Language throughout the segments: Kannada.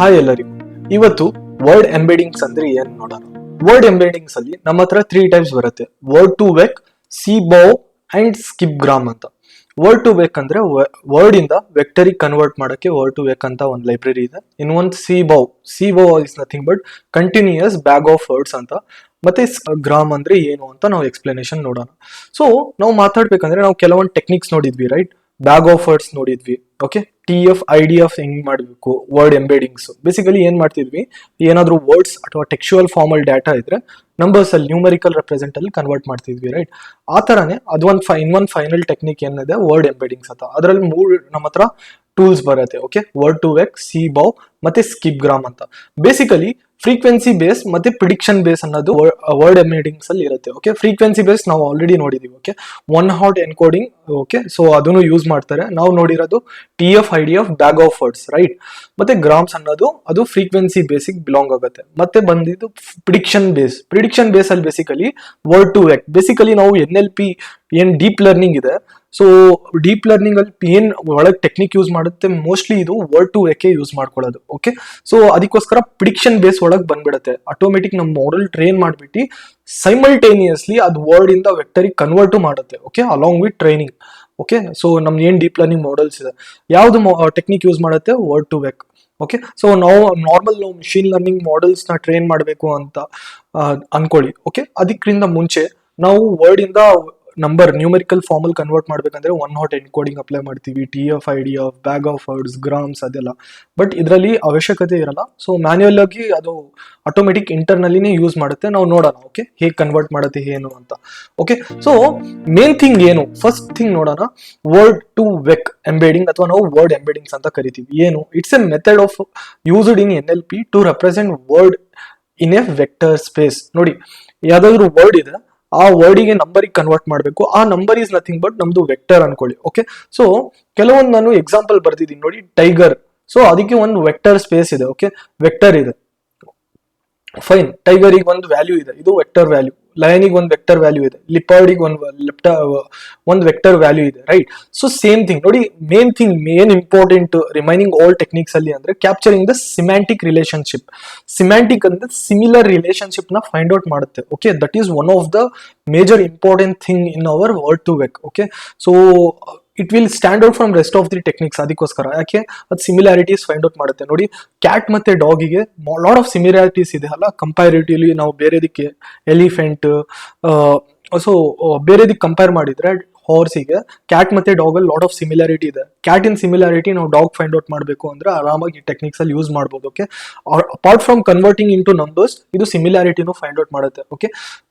ಹಾಯ್ ಎಲ್ಲರಿಗೂ. ಇವತ್ತು ವರ್ಡ್ ಎಂಬೆಡಿಂಗ್ಸ್ ಅಂದ್ರೆ ಏನ್ ನೋಡೋಣ. ವರ್ಡ್ ಎಂಬೆಡಿಂಗ್ಸ್ ಅಲ್ಲಿ ನಮ್ಮ ಹತ್ರ 3 ಟೈಪ್ಸ್ ಬರುತ್ತೆ: ವರ್ಡ್ ಟು ವೆಕ್, ಸಿಬೌ ಅಂಡ್ ಸ್ಕಿಪ್ ಗ್ರಾಮ್ ಅಂತ. ವರ್ಡ್ ಟು ವೆಕ್ ಅಂದ್ರೆ ವರ್ಡ್ ಇಂದ ವೆಕ್ಟರಿಗೆ ಕನ್ವರ್ಟ್ ಮಾಡಕ್ಕೆ ವರ್ಡ್ ಟು ವೆಕ್ ಅಂತ ಒಂದು ಲೈಬ್ರರಿ ಇದೆ. ಇನ್ನೊಂದು ಸಿಬೌ is nothing but continuous bag of words ಅಂತ. ಮತ್ತೆ ಗ್ರಾಮ್ ಅಂದ್ರೆ ಏನು ಅಂತ ನಾವು ಎಕ್ಸ್ಪ್ಲನೇಷನ್ ನೋಡೋಣ. ಸೊ ನಾವು ಮಾತಾಡ್ಬೇಕಂದ್ರೆ ನಾವು ಕೆಲವೊಂದು ಟೆಕ್ನಿಕ್ಸ್ ನೋಡಿದ್ವಿ, ರೈಟ್? ಬ್ಯಾಗ್ ಆಫ್ ವರ್ಡ್ಸ್ ನೋಡಿದ್ವಿ. ಓಕೆ, IDF ಹೆಂಗ್ ಮಾಡಬೇಕು, ವರ್ಡ್ ಎಂಬೆಡಿಂಗ್ಸ್. ಬೇಸಿಕಲಿ ಏನ್ ಮಾಡ್ತಿದ್ವಿ, ಏನಾದ್ರು ವರ್ಡ್ಸ್ ಅಥವಾ ಟೆಕ್ಸ್ಚುಯಲ್ ಫಾರ್ಮಲ್ ಡಾಟಾ ಇದ್ರೆ ನಂಬರ್ಸ್ ಅಲ್ಲಿ ನ್ಯೂಮರಿಕಲ್ ರೆಪ್ರೆಸೆಂಟ್ ಅಲ್ಲಿ ಕನ್ವರ್ಟ್ ಮಾಡ್ತಿದ್ವಿ, ರೈಟ್? ಆ ತರಾನೇ ಅದೊಂದು ಇನ್ನೊಂದು ಫೈನಲ್ ಟೆಕ್ನಿಕ್ ಏನಿದೆ ವರ್ಡ್ ಎಂಬೆಡಿಂಗ್ಸ್ ಅಂತ. ಅದರಲ್ಲಿ 3 ನಮ್ಮ ಹತ್ರ ಟೂಲ್ಸ್ ಬರುತ್ತೆ. ಓಕೆ, ವರ್ಡ್ ಟು ವೆಕ್, ಸಿಬೌ ಮತ್ತೆ ಸ್ಕಿಪ್ ಗ್ರಾಮ್ ಅಂತ. ಬೇಸಿಕಲಿ ಫ್ರೀಕ್ವೆನ್ಸಿ ಬೇಸ್ ಮತ್ತೆ ಪ್ರಿಡಿಕ್ಷನ್ ಬೇಸ್ ಅನ್ನೋದು ವರ್ಡ್ ಎಂಬೆಡಿಂಗ್ಸ್ ಅಲ್ಲಿ ಇರುತ್ತೆ. ಓಕೆ, ಫ್ರೀಕ್ವೆನ್ಸಿ ಬೇಸ್ ನಾವು ಆಲ್ರೆಡಿ ನೋಡಿದೀವಿ. Okay, 1 hot encoding. Okay, so ಅದನ್ನು ಯೂಸ್ ಮಾಡ್ತಾರೆ. ನಾವು ನೋಡಿರೋದು IDF bag of words, right? ಮತ್ತೆ ಗ್ರಾಮ್ಸ್ ಅನ್ನೋದು ಅದು ಫ್ರೀಕ್ವೆನ್ಸಿ ಬೇಸಿಗೆ ಬಿಲಾಂಗ್ ಆಗುತ್ತೆ. ಮತ್ತೆ ಬಂದಿದ್ದು ಪ್ರಿಡಿಕ್ಷನ್ ಬೇಸ್ ಅಲ್ಲಿ ಬೇಸಿಕಲಿ ವರ್ಡ್ ಟು ವೆಕ್. ಬೇಸಿಕಲಿ ನಾವು NLP ಏನ್ ಡೀಪ್ ಲರ್ನಿಂಗ್ ಇದೆ, ಸೊ ಡೀಪ್ ಲರ್ನಿಂಗ್ ಅಲ್ಲಿ ಏನ್ ಒಳಗೆ ಟೆಕ್ನಿಕ್ ಯೂಸ್ ಮಾಡುತ್ತೆ, ಮೋಸ್ಟ್ಲಿ ಇದು ವರ್ಡ್ ಟು ವೆಕ್ ಯೂಸ್ ಮಾಡ್ಕೊಳ್ಳೋದು. ಓಕೆ, ಸೊ ಅದಕ್ಕೋಸ್ಕರ ಪ್ರಿಡಿಕ್ಷನ್ ಬೇಸ್ ಒಳಗೆ ಬಂದ್ಬಿಡುತ್ತೆ. ಆಟೋಮೆಟಿಕ್ ನಮ್ಮ ಮಾಡೆಲ್ ಟ್ರೈನ್ ಮಾಡ್ಬಿಟ್ಟು ಸೈಮಲ್ಟೇನಿಯಸ್ಲಿ ಅದು ವರ್ಡ್ ಇಂದ ವೆಕ್ಟರಿಗೆ ಕನ್ವರ್ಟ್ ಮಾಡುತ್ತೆ. Okay, along with training. Okay, so ನಮ್ದು ಏನ್ ಡೀಪ್ ಲರ್ನಿಂಗ್ ಮಾಡೆಲ್ಸ್ ಇದೆ, ಯಾವ್ದು ಟೆಕ್ನಿಕ್ ಯೂಸ್ ಮಾಡುತ್ತೆ? Word to vec. Okay, so ನಾವು ಮಿಷಿನ್ ಲರ್ನಿಂಗ್ ಮಾಡೆಲ್ಸ್ ನ ಟ್ರೈನ್ ಮಾಡಬೇಕು ಅಂತ ಅನ್ಕೊಳ್ಳಿ. ಓಕೆ, ಅದಕ್ಕಿಂತ ಮುಂಚೆ ನಾವು ವರ್ಡ್ ಇಂದ ನಂಬರ್ ನ್ಯೂಮರಿಕಲ್ ಫಾರ್ಮಲ್ ಕನ್ವರ್ಟ್ ಮಾಡ್ಬೇಕಂದ್ರೆ 1 ಹಾಟ್ ಎನ್ಕೋಡಿಂಗ್ ಅಪ್ಲೈ ಮಾಡ್ತೀವಿ, IDF bag of words, grams ಅದೆಲ್ಲ. ಬಟ್ ಇದರಲ್ಲಿ ಅವಶ್ಯಕತೆ ಇರಲ್ಲ. ಸೊ ಮ್ಯಾನ್ಯುಯಲ್ ಆಗಿ ಅದು ಆಟೋಮೆಟಿಕ್ ಇಂಟರ್ನಲ್ಲಿನೇ ಯೂಸ್ ಮಾಡುತ್ತೆ. ನಾವು ನೋಡೋಣ ಓಕೆ ಹೇಗೆ ಕನ್ವರ್ಟ್ ಮಾಡುತ್ತೆ ಏನು ಅಂತ. ಓಕೆ, ಸೊ ಮೇನ್ ಥಿಂಗ್ ಏನು, ಫಸ್ಟ್ ಥಿಂಗ್ ನೋಡೋಣ. ವರ್ಡ್ ಟು ವೆಕ್ ಎಂಬೆಡಿಂಗ್ ಅಥವಾ ನಾವು ವರ್ಡ್ ಎಂಬೆಡಿಂಗ್ಸ್ ಅಂತ ಕರಿತೀವಿ. ಏನು? It's a method of used in NLP to represent word in a vector space. ನೋಡಿ, ಯಾವ್ದಾದ್ರು ವರ್ಡ್ ಇದೆ, ಆ ವರ್ಡಿಗೆ ನಂಬರಿಗೆ ಕನ್ವರ್ಟ್ ಮಾಡಬೇಕು. ಆ ನಂಬರ್ ಈಸ್ ನಥಿಂಗ್ ಬಟ್ ನಮ್ದು ವೆಕ್ಟರ್ ಅನ್ಕೊಳ್ಳಿ. ಓಕೆ, ಸೊ ಕೆಲವೊಂದು ನಾನು ಎಕ್ಸಾಂಪಲ್ ಬರ್ದಿದ್ದೀನಿ ನೋಡಿ, ಟೈಗರ್. ಸೊ ಅದಕ್ಕೆ ಒಂದು ವೆಕ್ಟರ್ ಸ್ಪೇಸ್ ಇದೆ. ಓಕೆ, ವೆಕ್ಟರ್ ಇದೆ, ಫೈನ್. ಟೈಗರಿಗೆ ಒಂದು ವ್ಯಾಲ್ಯೂ ಇದೆ, ಇದು ವೆಕ್ಟರ್ ವ್ಯಾಲ್ಯೂ. ಲಯನಿಗೆ ಒಂದು ವೆಕ್ಟರ್ ವ್ಯಾಲ್ಯೂ ಇದೆ, ಲಿಪರ್ಡಿಗೆ ಒಂದು ವೆಕ್ಟರ್ ವ್ಯಾಲ್ಯೂ ಇದೆ, ರೈಟ್? ಸೊ ಸೇಮ್ ಥಿಂಗ್ ನೋಡಿ, main important remaining all techniques ಅಲ್ಲಿ ಅಂದ್ರೆ capturing the semantic relationship. Semantic ಅಂದ್ರೆ ಸಿಮಿಲರ್ ರಿಲೇಶನ್ಶಿಪ್ ನ ಫೈಂಡ್ ಔಟ್ ಮಾಡುತ್ತೆ. Okay, that is one of the major important thing in our word to vec. Okay, so it will stand out from rest of the techniques. ಅದಕ್ಕೋಸ್ಕರ ಯಾಕೆ ಅದು ಸಿಮಿಲಾರಿಟೀಸ್ ಫೈಂಡ್ ಔಟ್ ಮಾಡುತ್ತೆ. ನೋಡಿ, ಕ್ಯಾಟ್ ಮತ್ತೆ ಡಾಗಿಗೆ ಲಾಟ್ ಆಫ್ ಸಿಮಿಲಾರಿಟೀಸ್ ಇದೆ ಅಲ್ಲ, ಕಂಪ್ಯಾರಿಟಿವ್ಲಿ ನಾವು ಬೇರೆದಕ್ಕೆ ಎಲಿಫೆಂಟ್, ಸೊ ಬೇರೆದಕ್ಕೆ ಕಂಪೇರ್ ಮಾಡಿದ್ರೆ ಹಾರ್ಸಿಗೆ ಕ್ಯಾಟ್ ಮತ್ತೆ ಡಾಗ್ ಅಲ್ಲಿ ಲಾಟ್ ಆಫ್ ಸಿಮಿಲಾರಿಟಿ ಇದೆ. ಕ್ಯಾಟ್ ಇನ್ ಸಿಮಿಲಾರಿಟಿ ನಾವು ಡಾಗ್ ಫೈಂಡ್ ಔಟ್ ಮಾಡಬೇಕು ಅಂದ್ರೆ ಆರಾಮಾಗಿ ಟೆಕ್ನಿಕ್ಸ್ ಅಲ್ಲಿ ಯೂಸ್ ಮಾಡಬಹುದು. Okay, apart from converting in two numbers, ಇದು ಸಿಮಿಲಾರಿಟಿನೂ ಫೈಂಡ್ ಔಟ್ ಮಾಡುತ್ತೆ. Okay,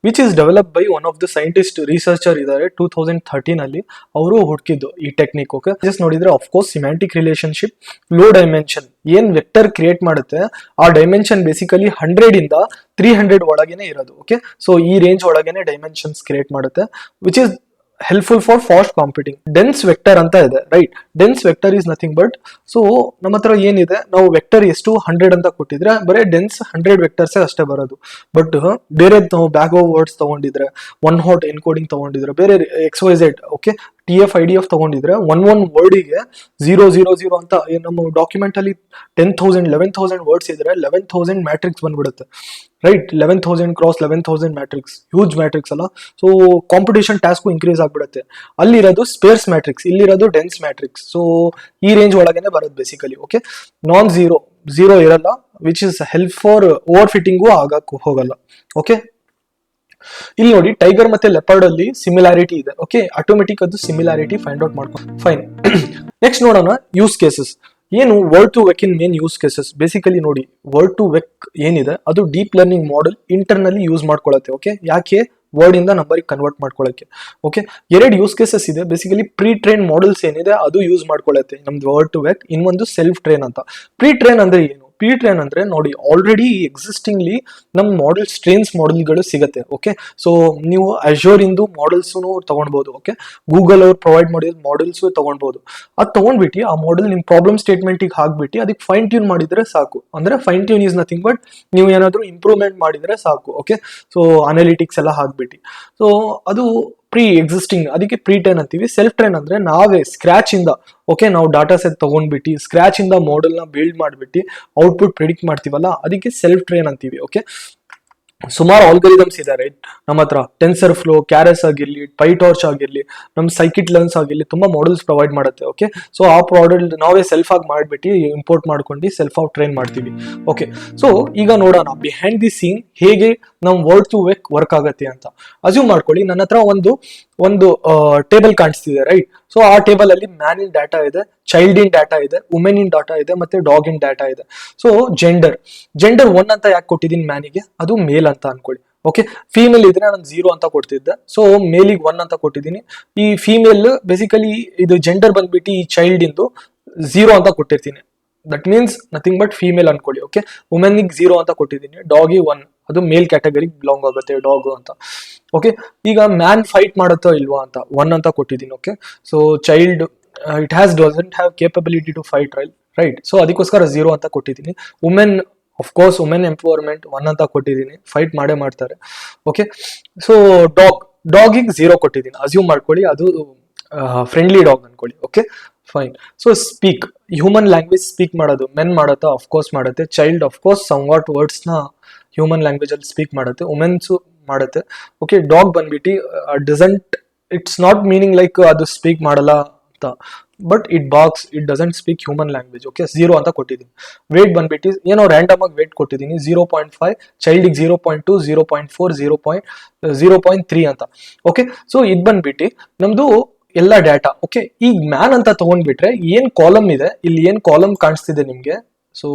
which is develop by one of the scientist researcher ಇದ್ದಾರೆ 2013 ಅಲ್ಲಿ, ಅವರು ಹುಡುಕಿದ್ದು ಈ ಟೆಕ್ನಿಕ್. ಓಕೆ, ಜಸ್ಟ್ ನೋಡಿದ್ರೆ of course semantic relationship, low dimension ಏನ್ ವೆಕ್ಟರ್ ಕ್ರಿಯೇಟ್ ಮಾಡುತ್ತೆ, ಆ ಡೈಮೆನ್ಷನ್ ಬೇಸಿಕಲಿ 100 ಇಂದ 300 ಒಳಗೇನೆ ಇರೋದು. ಓಕೆ, ಸೊ ಈ ರೇಂಜ್ ಒಳಗೇನೆ ಡೈಮೆನ್ಷನ್ಸ್ ಕ್ರಿಯೇಟ್ ಮಾಡುತ್ತೆ, which is helpful for fast competing. Dense vector ಅಂತ ಇದೆ, right? Dense vector is nothing but, so ನಮ್ಮ ಹತ್ರ ಏನಿದೆ, ನಾವು ವೆಕ್ಟರ್ ಎಷ್ಟು 100 ಅಂತ ಕೊಟ್ಟಿದ್ರೆ ಬರೀ ಡೆನ್ಸ್ 100 ವೆಕ್ಟರ್ಸ್ ಅಷ್ಟೇ ಬರೋದು. ಬಟ್ ಬೇರೆ ನಾವು ಬ್ಯಾಗ್ ಆಫ್ ವರ್ಡ್ಸ್ ತಗೊಂಡಿದ್ರೆ, 1 ಹಾಟ್ ಎನ್ಕೋಡಿಂಗ್ ತಗೊಂಡಿದ್ರೆ, ಬೇರೆ XYZ, ಓಕೆ, IDF ತಗೊಂಡಿದ್ರೆ, ಒಂದ್ ವರ್ಡಿಗೆ 000 ಅಂತ ನಮ್ಮ ಡಾಕ್ಯುಮೆಂಟ್ ಅಲ್ಲಿ 10,000 11,000 ವರ್ಡ್ಸ್ ಇದ್ರೆ 11,000 ಮ್ಯಾಟ್ರಿಕ್ಸ್ ಬಂದ್ಬಿಡುತ್ತೆ, right? 11,000 cross 11,000 matrix, huge matrix ಅಲ್ಲ. ಸೊ ಕಾಂಪಿಟೇಷನ್ ಟಾಸ್ಕ್ ಇನ್ಕ್ರೀಸ್ ಆಗ್ಬಿಡುತ್ತೆ. ಅಲ್ಲಿರೋದು ಸ್ಪೇರ್ಸ್ ಮ್ಯಾಟ್ರಿಕ್ಸ್, ಇಲ್ಲಿರೋದು ಡೆನ್ಸ್ ಮ್ಯಾಟ್ರಿಕ್ಸ್. ಸೊ ಈ ರೇಂಜ್ ಒಳಗೇನೆ ಬರೋದು ಬೇಸಿಕಲಿ. ಓಕೆ, ನಾನ್ ಝೀರೋ ಇರಲ್ಲ, which is help for over fitting ಆಗಕ್ಕೆ ಹೋಗಲ್ಲ. ಓಕೆ, ಇಲ್ಲಿ ನೋಡಿ, ಟೈಗರ್ ಮತ್ತೆ ಲೆಪರ್ಡ್ ಅಲ್ಲಿ ಸಿಮಿಲಾರಿಟಿ ಇದೆ. ಓಕೆ, ಆಟೋಮೆಟಿಕ್ ಅದು ಸಿಮಿಲಾರಿಟಿ ಫೈಂಡ್ ಔಟ್ ಮಾಡ್ಕೊಂಡು ಫೈನ್. ನೆಕ್ಸ್ಟ್ ನೋಡೋಣ ಯೂಸ್ ಕೇಸಸ್. ಏನು word to vec in main use cases? Basically ನೋಡಿ, ವರ್ಡ್ ಟು ವೆಕ್ ಏನಿದೆ ಅದು ಡೀಪ್ ಲರ್ನಿಂಗ್ ಮಾಡೆಲ್ ಇಂಟರ್ನಲ್ಲಿ ಯೂಸ್ ಮಾಡ್ಕೊಳ್ಳುತ್ತೆ. ಓಕೆ, ಯಾಕೆ? ವರ್ಡ್ ಇಂದ ನಂಬರಿಗೆ ಕನ್ವರ್ಟ್ ಮಾಡ್ಕೊಳ್ಳೋಕೆ. ಓಕೆ, 2 ಯೂಸ್ ಕೇಸಸ್ ಇದೆ. ಬೇಸಿಕಲಿ ಪ್ರೀ ಟ್ರೈನ್ ಮಾಡೆಲ್ಸ್ ಏನಿದೆ ಅದು ಯೂಸ್ ಮಾಡ್ಕೊಳ್ಳುತ್ತೆ ನಮ್ದು ವರ್ಡ್ ಟು ವೆಕ್. ಇನ್ನೊಂದು ಸೆಲ್ಫ್ ಟ್ರೈನ್ ಅಂತ. ಪ್ರೀ ಟ್ರೈನ್ ಅಂದ್ರೆ ಏನು? ಪ್ರೀ ಟ್ರೈನ್ ಅಂದ್ರೆ ನೋಡಿ, ಆಲ್ರೆಡಿ ಎಕ್ಸಿಸ್ಟಿಂಗ್ಲಿ ನಮ್ಮ ಮಾಡೆಲ್ಸ್, ಟ್ರೈನ್ಸ್ ಮಾಡೆಲ್ಗಳು ಸಿಗುತ್ತೆ. ಓಕೆ, ಸೊ ನೀವು ಅಜೋರ್ ಇಂದು ಮಾಡೆಲ್ಸ್ ತಗೊಳ್ಬಹುದು. ಓಕೆ, ಗೂಗಲ್ ಅವ್ರು ಪ್ರೊವೈಡ್ ಮಾಡಿದ ಮಾಡೆಲ್ಸ್ ತಗೊಳ್ಬಹುದು. ಅದು ತಗೊಂಡ್ಬಿಟ್ಟು ಆ ಮಾಡೆಲ್ ನಿಮ್ ಪ್ರಾಬ್ಲಮ್ ಸ್ಟೇಟ್ಮೆಂಟ್ ಹಾಕ್ಬಿಟ್ಟು ಅದಕ್ಕೆ ಫೈನ್ ಟ್ಯೂನ್ ಮಾಡಿದ್ರೆ ಸಾಕು. ಅಂದ್ರೆ fine tune is nothing but ನೀವು ಏನಾದ್ರು ಇಂಪ್ರೂವ್ಮೆಂಟ್ ಮಾಡಿದ್ರೆ ಸಾಕು. ಓಕೆ, ಸೊ ಅನಾಲಿಟಿಕ್ಸ್ ಎಲ್ಲ ಹಾಕ್ಬಿಟ್ಟು, ಸೊ ಅದು ಪ್ರೀ ಎಕ್ಸಿಸ್ಟಿಂಗ್, ಅದಕ್ಕೆ ಪ್ರೀ ಟ್ರೈನ್ ಅಂತೀವಿ. ಸೆಲ್ಫ್ ಟ್ರೈನ್ ಅಂದ್ರೆ ನಾವೇ ಸ್ಕ್ರಾಚ್ ಇಂದ ಓಕೆ ನಾವು ಡಾಟಾ ಸೆಟ್ ತಗೊಂಡ್ಬಿಟ್ಟು ಸ್ಕ್ರಾಚ್ ಇಂದ ಮಾಡೆಲ್ ನ ಬಿಲ್ಡ್ ಮಾಡ್ಬಿಟ್ಟು ಔಟ್ಪುಟ್ ಪ್ರಿಡಿಕ್ಟ್ ಮಾಡ್ತೀವಲ್ಲ, ಅದಕ್ಕೆ ಸೆಲ್ಫ್ ಟ್ರೈನ್ ಅಂತೀವಿ. ಓಕೆ, ಸುಮಾರು ಆಲ್ಗರಿದಮ್ಸ್ ಇದೆ ರೈಟ್ ನಮ್ಮ ಹತ್ರ. ಟೆನ್ಸರ್ ಫ್ಲೋ, ಕ್ಯಾರಸ್ ಆಗಿರ್ಲಿ, ಪೈಟಾರ್ಚ್ ಆಗಿರ್ಲಿ, ನಮ್ ಸೈಕಿಟ್ ಲರ್ನ್ಸ್ ಆಗಿರ್ಲಿ, ತುಂಬಾ ಮಾಡೆಲ್ಸ್ ಪ್ರೊವೈಡ್ ಮಾಡುತ್ತೆ. ಓಕೆ, ಸೊ ಆ ಪ್ರಾಡಕ್ಟ್ ನಾವೇ ಸೆಲ್ಫ್ ಆಗಿ ಮಾಡ್ಬಿಟ್ಟು ಇಂಪೋರ್ಟ್ ಮಾಡ್ಕೊಂಡು ಸೆಲ್ಫ್ ಆಗಿ ಟ್ರೈನ್ ಮಾಡ್ತೀವಿ. ಓಕೆ, ಸೊ ಈಗ ನೋಡೋಣ ಬಿಹೈಂಡ್ ದಿ ಸೀನ್ ಹೇಗೆ ನಮ್ ವರ್ಡ್ ಟು ವೇಕ್ ವರ್ಕ್ ಆಗತ್ತೆ ಅಂತ. ಅಸ್ಯೂಮ್ ಮಾಡ್ಕೊಳ್ಳಿ ನನ್ನ ಹತ್ರ ಒಂದು ಟೇಬಲ್ ಕಾಣಿಸ್ತಿದೆ ರೈಟ್. ಸೊ ಆ ಟೇಬಲ್ ಅಲ್ಲಿ ಮ್ಯಾನ್ ಇನ್ ಡಾಟಾ ಇದೆ, ಚೈಲ್ಡ್ ಇನ್ ಡಾಟಾ ಇದೆ, ವುಮೆನ್ ಇನ್ ಡಾಟಾ ಇದೆ, ಮತ್ತೆ ಡಾಗ್ ಇನ್ ಡಾಟಾ ಇದೆ. ಸೊ ಜೆಂಡರ್ 1 ಅಂತ ಯಾಕೆ ಕೊಟ್ಟಿದ್ದೀನಿ ಮ್ಯಾನಿಗೆ, ಅದು ಮೇಲ್ ಅಂತ ಅನ್ಕೊಳ್ಳಿ. ಓಕೆ, ಫೀಮೇಲ್ ಇದ್ರೆ ನಾನು 0 ಅಂತ ಕೊಡ್ತಿದ್ದೆ, ಸೊ ಮೇಲಿಗೆ 1 ಅಂತ ಕೊಟ್ಟಿದ್ದೀನಿ. ಈ ಫೀಮೇಲ್ ಬೇಸಿಕಲಿ ಇದು ಜೆಂಡರ್ ಬಂದ್ಬಿಟ್ಟು ಈ ಚೈಲ್ಡ್ ಇಂದು 0 ಅಂತ ಕೊಟ್ಟಿರ್ತೀನಿ. That means nothing but female ಅನ್ಕೊಳ್ಳಿ. ಓಕೆ, ವುಮೆನ್ಗೆ 0 ಅಂತ ಕೊಟ್ಟಿದ್ದೀನಿ, ಡಾಗಿ 1, ಅದು ಮೇಲ್ ಕ್ಯಾಟಗರಿಗೆ ಬಿಲಾಂಗ್ ಆಗುತ್ತೆ ಡಾಗ್ ಅಂತ. ಓಕೆ, ಈಗ ಮ್ಯಾನ್ ಫೈಟ್ ಮಾಡುತ್ತೋ ಇಲ್ವಾ ಅಂತ 1 ಅಂತ ಕೊಟ್ಟಿದ್ದೀನಿ. Okay, so child it doesn't have capability to fight right, so ಅದಕ್ಕೋಸ್ಕರ 0 ಅಂತ ಕೊಟ್ಟಿದ್ದೀನಿ. ವುಮೆನ್ ಕೋರ್ಸ್ ವುಮೆನ್ ಎಂಪವರ್ಮೆಂಟ್ 1 ಅಂತ ಕೊಟ್ಟಿದ್ದೀನಿ, ಫೈಟ್ ಮಾಡೇ ಮಾಡ್ತಾರೆ. ಓಕೆ, ಸೊ ಡಾಗಿಗೆ 0 ಕೊಟ್ಟಿದ್ದೀನಿ. ಅಸ್ಯೂಮ್ ಮಾಡ್ಕೊಳ್ಳಿ ಅದು ಫ್ರೆಂಡ್ಲಿ ಡಾಗ್ ಅನ್ಕೊಳ್ಳಿ. Okay, fine. So speak, human language speak ಮಾಡೋದು ಮೆನ್ ಮಾಡುತ್ತಾ, ಅಫ್ಕೋರ್ಸ್ ಮಾಡುತ್ತೆ. Child of course some what words ನ ಹ್ಯೂಮನ್ ಲ್ಯಾಂಗ್ವೇಜ್ ಅಲ್ಲಿ ಸ್ಪೀಕ್ ಮಾಡುತ್ತೆ, ವುಮೆನ್ಸ್ ಮಾಡುತ್ತೆ. ಓಕೆ, ಡಾಗ್ ಬಂದ್ಬಿಟ್ಟು ಇಟ್ಸ್ ನಾಟ್ ಮೀನಿಂಗ್ ಲೈಕ್ ಅದು ಸ್ಪೀಕ್ ಮಾಡಲ್ಲ ಅಂತ, but it barks, it doesn't speak human language. Okay, 0 ಅಂತ ಕೊಟ್ಟಿದ್ದೀನಿ. ವೇಟ್ ಬಂದ್ಬಿಟ್ಟು ಏನೋ ರ್ಯಾಂಡಮ್ ಆಗಿ ವೇಟ್ ಕೊಟ್ಟಿದ್ದೀನಿ, 0.5, ಚೈಲ್ಡಿಗೆ 0.2, 0.4, 0.3 ಅಂತ. ಓಕೆ, ಸೊ ಇದು ಬಂದ್ಬಿಟ್ಟು ನಮ್ದು ಎಲ್ಲ ಡಾಟಾ. ಓಕೆ, ಈಗ ಮ್ಯಾನ್ ಅಂತ ತಗೊಂಡ್ಬಿಟ್ರೆ ಏನ್ ಕಾಲಮ್ ಇದೆ, ಇಲ್ಲಿ ಏನ್ ಕಾಲಮ್ ಕಾಣಿಸ್ತಿದೆ ನಿಮ್ಗೆ, so